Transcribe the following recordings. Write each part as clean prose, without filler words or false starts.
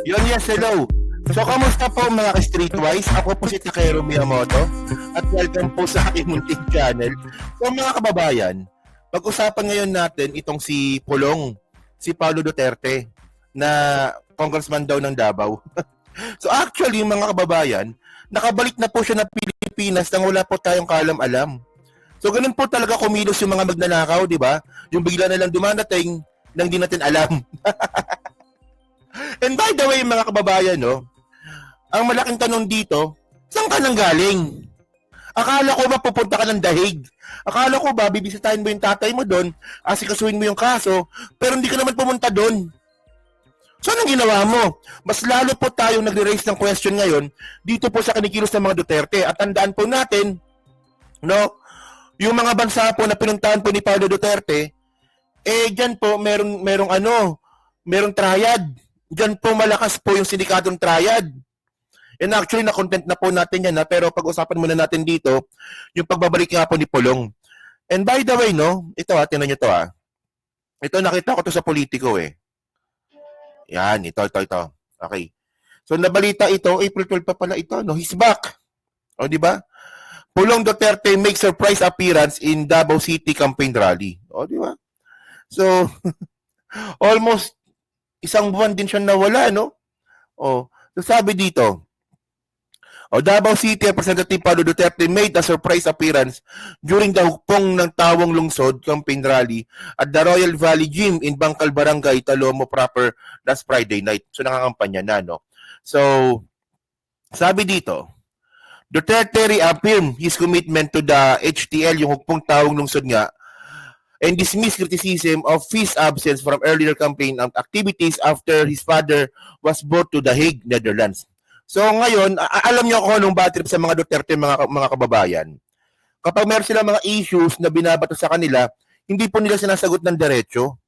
Yes, hello. So, kamusta po mga ka-Streetwise? Ako po si Takero Miyamoto at welcome po sa aking munting channel. So, mga kababayan, pag-usapan ngayon natin itong si Pulong, si Paulo Duterte, na congressman daw ng Davao. So, actually, mga kababayan, nakabalik na po siya ng Pilipinas nang wala po tayong kaalam-alam. So, ganun po talaga kumilos yung mga magnanakaw, di ba? Yung bigla na lang dumadating nang di natin alam. And by the way, mga kababayan, no, ang malaking tanong dito, saan ka nang galing? Akala ko ba pupunta ka ng Dahig? Akala ko ba bibisitahin mo yung tatay mo doon, asikasuhin mo yung kaso, pero hindi ka naman pumunta doon. So, anong ginawa mo? Mas lalo po tayong nagre-raise ng question ngayon dito po sa kinikilos ng mga Duterte. At tandaan po natin, no, yung mga bansa po na pinuntahan po ni Paulo Duterte, dyan po merong triad. Diyan po malakas po yung sindikatong triad. And actually, na-content na po natin yan, pero pag-usapan muna natin dito, yung pagbabalik nga po ni Pulong. And by the way, no, ito tingnan nyo to Ito, nakita ko to sa Politico Yan, ito. Okay. So, nabalita ito, April 12 pa pala ito, no, he's back. O, di ba? Pulong Duterte makes surprise appearance in Davao City campaign rally. O, di ba? So, almost isang buwan din siya nawala, no? So sabi dito, Davao City Representative Paulo Duterte made a surprise appearance during the hukpong ng Tawong Lungsod campaign rally at the Royal Valley Gym in Bangkal Barangay, Talomo proper last Friday night. So nakakampanya na, no? So, sabi dito, Duterte reaffirmed his commitment to the HTL, yung hukpong Tawong Lungsod nga, and dismissed criticism of his absence from earlier campaign activities after his father was brought to The Hague, Netherlands. So ngayon, alam niyo kung anong bad trip sa mga Duterte, mga kababayan. Kapag meron silang mga issues na binabato sa kanila, hindi po nila sinasagot ng diretso.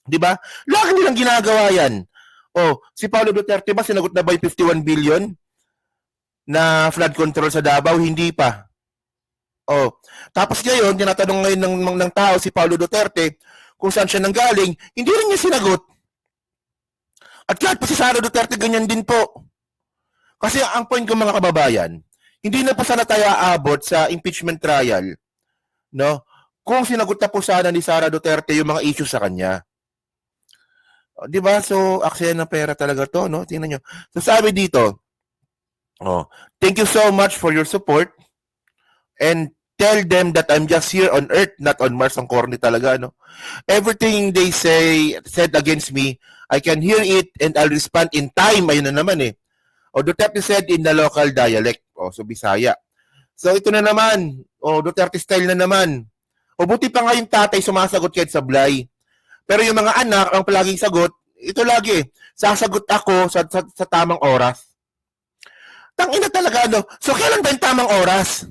Di ba? Lagi nilang ginagawa yan. Si Paulo Duterte ba sinagot na ba yung 51 billion na flood control sa Davao? Hindi pa. Tapos ngayon, tinatanong ngayon ng tao si Paulo Duterte kung saan siya nanggaling, hindi rin niya sinagot. At kahit po si Sara Duterte, ganyan din po. Kasi ang point ko, mga kababayan, hindi na po sana tayo aabot sa impeachment trial, no? Kung sinagot na po sana ni Sara Duterte yung mga issues sa kanya. Di ba? So, aksaya ng pera talaga to, no? Tingnan nyo. So, sabi dito, thank you so much for your support and tell them that I'm just here on Earth, not on Mars. Ang corny talaga, no? Everything they said against me, I can hear it and I'll respond in time. Ayun na naman Duterte said in the local dialect. So Bisaya. So ito na naman. Duterte style na naman. Buti pa nga yung tatay sumasagot kahit sablay. Pero yung mga anak, ang palaging sagot, ito lagi, sasagot ako sa tamang oras. Tangina talaga, no? So kailan ba yung tamang oras?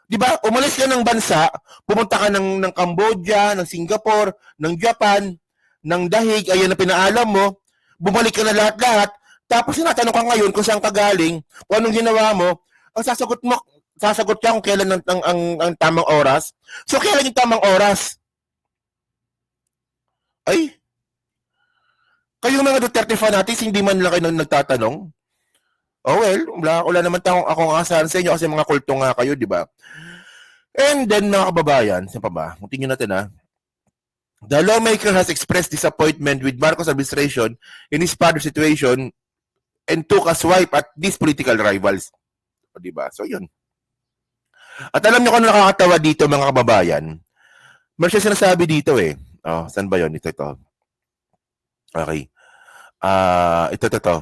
Di ba? Umalis ka ng bansa, pumunta ka ng Cambodia, ng Singapore, ng Japan, ng Dahig, ayan na pinaalam mo, bumalik ka na lahat-lahat, tapos sinatanong ka ngayon kung saan ka galing, kung anong ginawa mo, sasagot ka kung kailan ang tamang oras. So, kailan yung tamang oras? Ay, kayong mga Duterte fanatics, hindi man lang kayo nagtatanong? Wala naman akong asahan sa inyo kasi mga kulto nga kayo, di ba? And then, mga kababayan, saan pa ba? Tingnan natin The lawmaker has expressed disappointment with Marcos administration in his father's situation and took a swipe at these political rivals. Di ba? So, yun. At alam niyo kung ano nakakatawa dito, mga kababayan? Meron siya sinasabi dito saan ba yun? Ito. Okay. Ito.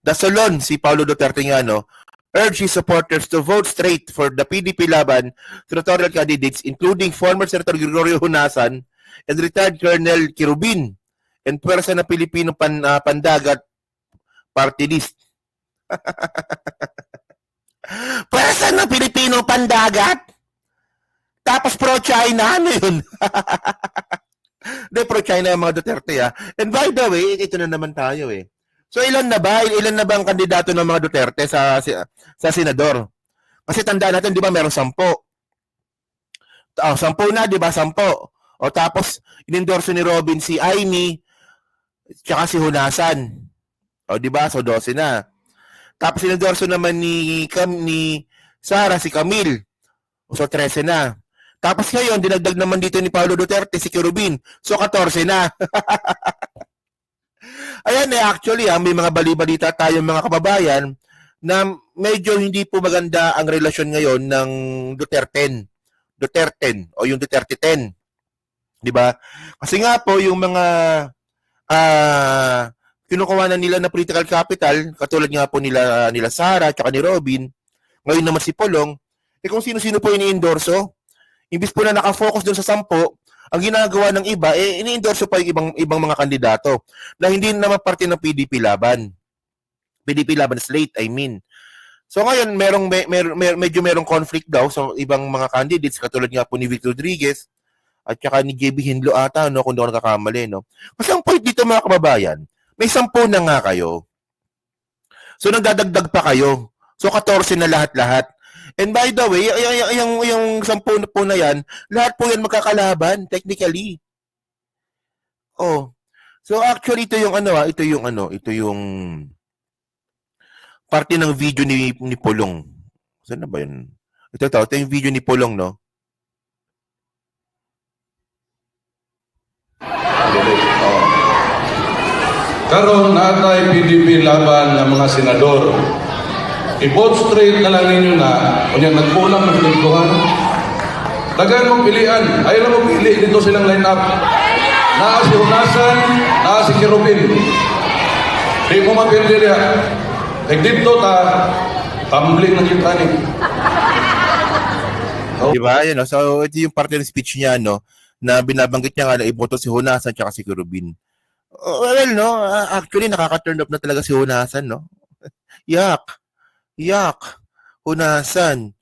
The Salon, si Paulo Duterte nga, urged his supporters to vote straight for the PDP Laban senatorial candidates, including former Senator Gregorio Hunasan and retired Colonel Kirubin and Pwersa na Pilipino Pandagat Party List. Pwersa na Pilipino Pandagat? Tapos pro-China, ano yun? De pro-China yung mga Duterte And by the way, ito na naman tayo So ilan na ba ang kandidato ng mga Duterte sa senador? Kasi tandaan natin, 'di ba, merong 10. 10 na, 'di ba? 10. Tapos inendorso ni Robin si Aimee, tsaka si Hunasan. O, di ba? So, 12 na. Tapos sinendorso naman ni Sara si Camille. So 13 na. Tapos ngayon, dinagdag naman dito ni Paulo Duterte si Kerubin. So 14 na. Ayan actually, may mga bali-balita tayong mga kababayan na medyo hindi po maganda ang relasyon ngayon ng Duterte o yung Duterte 10. 'Di ba? Kasi nga po yung mga kinukuha na nila na political capital, katulad nga po nila Sara at ni Robin, ngayon naman si Polong, kung sino-sino po ini-endorso, imbis po na nakafocus doon sa 10, ang ginagawa ng iba, ini-endorso pa yung ibang mga kandidato na hindi naman parte ng PDP laban. PDP laban slate, I mean. So ngayon, medyo merong conflict daw sa ibang mga candidates, katulad nga po ni Victor Rodriguez at saka ni JB Hinlo ata, no, kung di ako nagkakamali, no. Kasi ang point dito mga kababayan, may 10 na nga kayo. So nagdadagdag pa kayo. So 14 na lahat-lahat. And by the way, yung 10 po na yan, lahat po yan magkakalaban, technically. Oh. So actually, ito yung parte ng video ni Pulong. Saan na ba yun? Ito yung video ni Pulong, no? Karon natay PDP laban ng mga senador. I-vote straight na lang ninyo na kung nagpulang ng pintuhan. Dagan mong pilian. Ayaw na mong pili dito silang line up. Naa si Hunasan, naa si Kerubin. Di mo mapili niya. Dito tumbling ng Titanic. Diba? Yun, no? So ito yung parte ng speech niya, no? Na binabanggit niya nga na iboto si Hunasan at si Kerubin. Well, no, actually nakaka-turn up na talaga si Hunasan, no? Yak. Hunasan.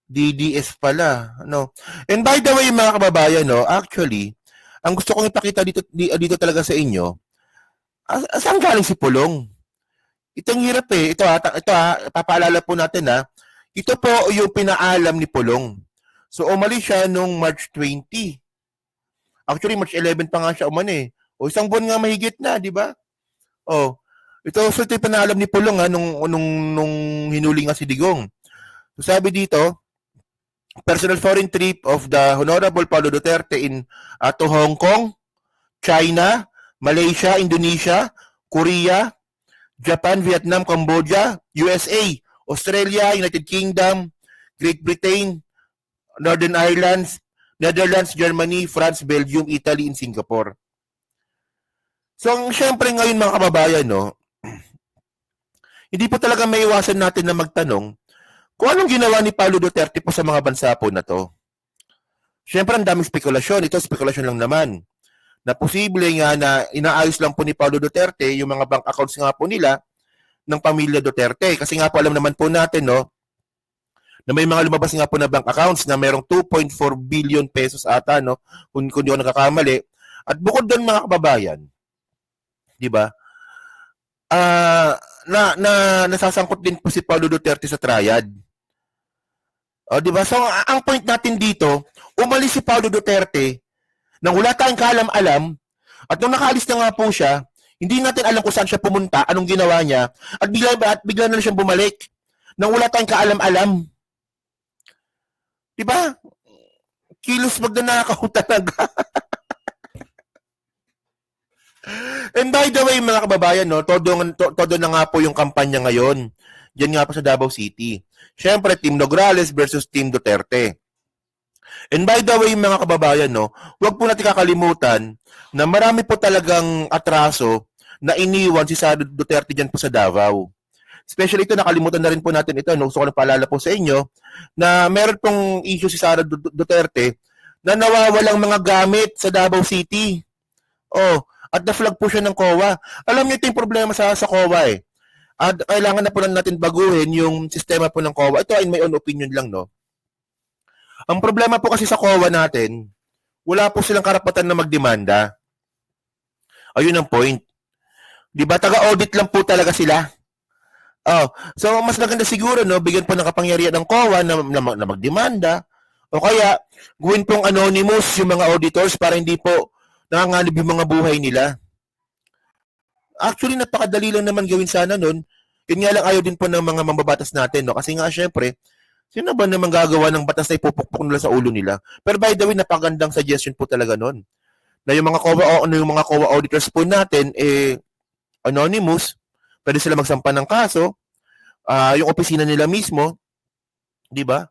DDS pala, no? And by the way, mga kababayan, no, actually, ang gusto kong ipakita dito talaga sa inyo, saan galing si Pulong? Itong hirap eh. Ito papaalala po natin ito po yung pinaalam ni Pulong. So, umalis siya nung March 20. Actually, March 11 pa nga siya umani eh. O isang buwan nga mahigit na, di ba? Oh, ito yung pinaalam ni Pulong nung hinuli nga si Digong. So, sabi dito, personal foreign trip of the Honorable Paulo Duterte to Hong Kong, China, Malaysia, Indonesia, Korea, Japan, Vietnam, Cambodia, USA, Australia, United Kingdom, Great Britain, Northern Ireland, Netherlands, Germany, France, Belgium, Italy, and Singapore. So, syempre ngayon mga kababayan, no, hindi po talaga may iwasan natin na magtanong kung anong ginawa ni Paulo Duterte po sa mga bansa po na to. Syempre, ang daming spekulasyon. Ito, spekulasyon lang naman. Na posible nga na inaayos lang po ni Paulo Duterte yung mga bank accounts nga po nila ng pamilya Duterte. Kasi nga po alam naman po natin, no, na may mga lumabas nga po na bank accounts na merong 2.4 billion pesos ata, no, kung di ako nakakamali. At bukod doon mga kababayan, di ba? Nasasangkot din po si Paulo Duterte sa triad. O, di ba? So, ang point natin dito, umalis si Paulo Duterte nang wala tayong kaalam-alam at nung nakaalis na nga po siya, hindi natin alam kung saan siya pumunta, anong ginawa niya, at bigla na siyang bumalik nang wala tayong kaalam-alam. Di ba? Kilos magnanakaw talaga. And by the way, mga kababayan, no, todo na nga po yung kampanya ngayon. Diyan nga po sa Davao City. Siyempre, Team Nograles versus Team Duterte. And by the way, mga kababayan, no, huwag po natin kakalimutan na marami po talagang atraso na iniwan si Sara Duterte dyan po sa Davao. Especially ito, nakalimutan na rin po natin ito. No? Gusto ko na paalala po sa inyo na meron pong issue si Sara Duterte na nawawalang mga gamit sa Davao City. Oh, at na-flag po siya ng COA. Alam niyo ito yung problema sa COA eh. At kailangan na po natin baguhin yung sistema po ng COA. Ito ay my own opinion lang, no? Ang problema po kasi sa COA natin, wala po silang karapatan na magdemanda. Ayun ang point. Di ba? Taga-audit lang po talaga sila. Oh, so mas maganda siguro, no, bigyan po ng kapangyarihan ng COA na magdemanda. O kaya, gawin pong anonymous yung mga auditors para hindi po nanganganib yung mga buhay nila. Actually, napakadali lang naman gawin sana nun. Yun nga lang ayaw din po ng mga mambabatas natin, no? Kasi nga, syempre, sino ba naman gagawa ng batas na ipupukpok nila sa ulo nila? Pero by the way, napagandang suggestion po talaga nun. Na yung mga COA auditors po natin, anonymous, pwede sila magsampa ng kaso, yung opisina nila mismo, di ba?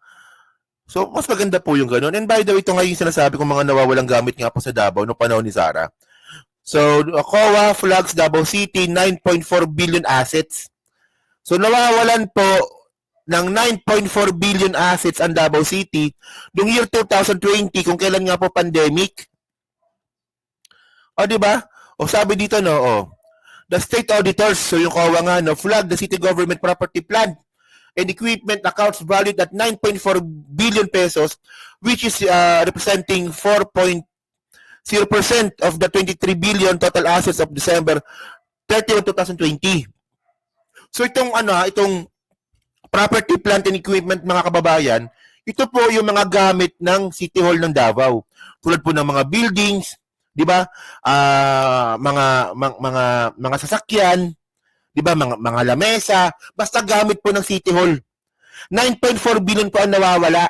So, mas maganda po yung ganun. And by the way, ito nga yung sinasabi kong mga nawawalang gamit nga po sa Davao noong panahon ni Sara. So, COA flags Davao City 9.4 billion assets. So, nawawalan po ng 9.4 billion assets ang Davao City noong year 2020 kung kailan nga po pandemic. O, di ba? O, sabi dito, no, the state auditors, so yung COA nga, no, flag the city government property plan and equipment accounts valued at 9.4 billion pesos, which is representing 4.0% of the 23 billion total assets of December 31, 2020. So itong property, plant, and equipment, mga kababayan, ito po yung mga gamit ng City Hall ng Davao. Tulad po ng mga buildings, di ba? Mga sasakyan, di ba? Mga lamesa, basta gamit po ng City Hall. 9.4 billion po ang nawawala.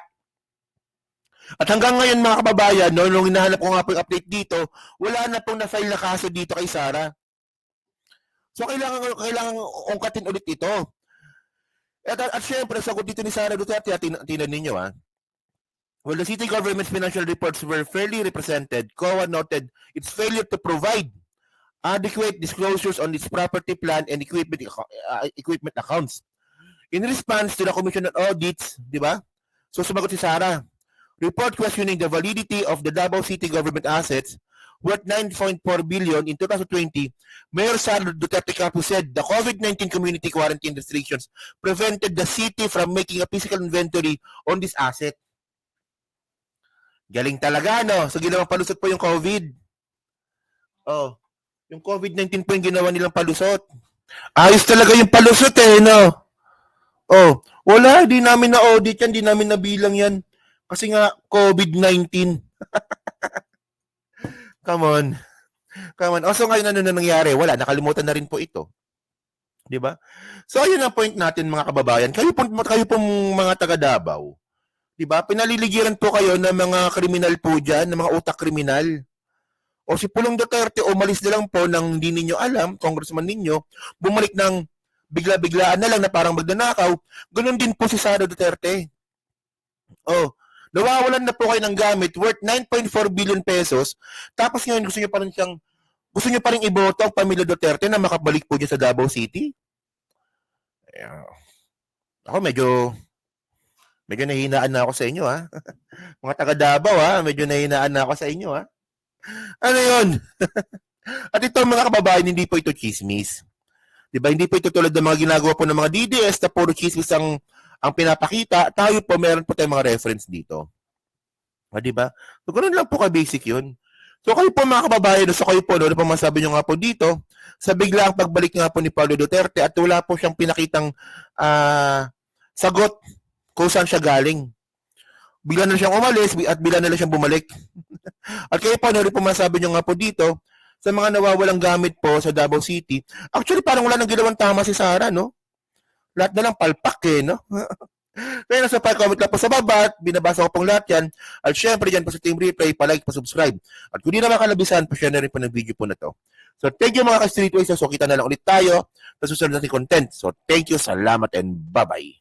At hanggang ngayon, mga kababayan, no, nung hinahanap ko nga po yung update dito, wala na pong na-file na kaso dito kay Sara. So, kailangan ungkatin ulit ito. At syempre, sagot dito ni Sara Duterte, tinan ninyo, ha? Well, the city government's financial reports were fairly represented. COA noted its failure to provide adequate disclosures on its property, plant, and equipment accounts. In response to the Commission on Audits, di ba? So, sumagot si Sara. Report questioning the validity of the Davao City government assets worth 9.4 billion in 2020, Mayor Sara Duterte Capu said the COVID-19 community quarantine restrictions prevented the city from making a physical inventory on this asset. Galing talaga, no? So, ginawang palusot po yung COVID. Oh, yung COVID-19 po yung ginawa nilang palusot. Ayos talaga yung palusot, no? Oh, wala, di namin na-audit yan, di namin nabilang yan. Kasi nga, COVID-19. Come on. O, so ngayon ano na nangyari? Wala, nakalimutan na rin po ito. Di ba? So, ayun ang point natin, mga kababayan. Kayo pong mga taga-Davao. Di ba? Pinaliligiran po kayo ng mga kriminal po dyan, ng mga utak kriminal. O si Pulong Duterte, umalis na lang po nang hindi ninyo alam, congressman ninyo, bumalik ng bigla-biglaan na lang na parang magnanakaw. Ganun din po si Sara Duterte. Oh, nawawalan na po kayo ng gamit worth 9.4 billion pesos. Tapos ngayon gusto niyo pa rin iboto ang pamilya Duterte na makabalik po dyan sa Davao City? Ako medyo nahinaan na ako sa inyo, ha? Mga taga Davao, ha? Medyo nahinaan na ako sa inyo, ha? Ano yun? At ito, mga kababayan, hindi po ito chismis. Diba? Hindi po ito tulad ng mga ginagawa po ng mga DDS na puro chismis ang pinapakita. Tayo po, meron po tayong mga reference dito. Diba? So, ganoon lang po ka-basic yun. So, kayo po, mga kababayan, so kayo po, ano pa masabi nyo nga po dito, sa biglaang pagbalik nga po ni Paulo Duterte at wala po siyang pinakitang sagot kung saan siya galing. Bigla na siyang umalis at bigla na lang siyang bumalik. At kayo pa, ano rin po masabi nyo nga po dito, sa mga nawawalang gamit po sa Davao City, actually parang wala nang ginawang tama si Sara, no? Lahat na lang palpak, no? Kaya nasa comment lang po sa baba, binabasa ko pong lahat yan. At syempre dyan po sa Team Replay, palike, pa-subscribe. At kung di na makalabisan, pa-share na rin po ng video po na to. So thank you mga ka-streetways. So kita na lang ulit tayo sa susunod natin content. So thank you, salamat, and bye-bye.